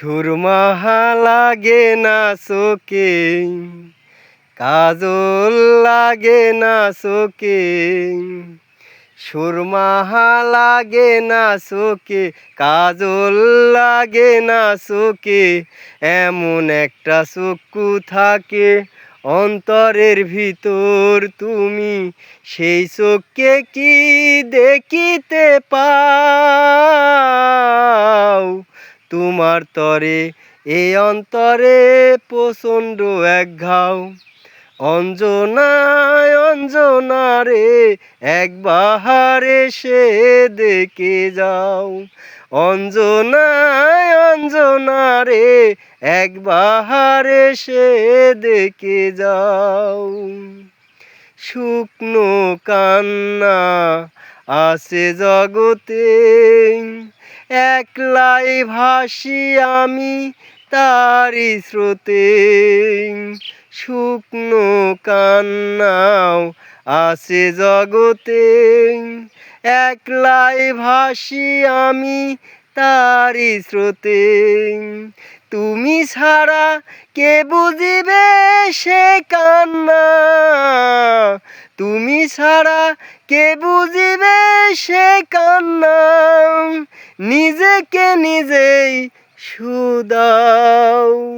সুরমা লাগে না চোখে, কাজল লাগে না চোখে। সুরমা লাগে না চোখে, কাজল লাগে না চোখে। এমন একটা চক্ষু থাকে অন্তরের ভিতর, তুমি সেই চোখকে কি দেখিতে পাও? তোমার তরে এই অন্তরে প্রচণ্ড এক ঘাও। অঞ্জনায় অঞ্জনা রে, একবার এসে দেখে যাও। অঞ্জনায় অঞ্জনা রে, একবার এসে দেখে যাও। শুকনো কান্না আছে জগতে, একলাই ভাসি আমি তারি স্রোতে। শুকনো কান্নাও আছে জগতে, একলাই ভাসি আমি তারি স্রোতে। তুমি ছাড়া কে বুঝিবে সে কান্না? তুমি ছাড়া কে বুঝিবে সে কান্না? নিজেকে নিজেই শুধাও।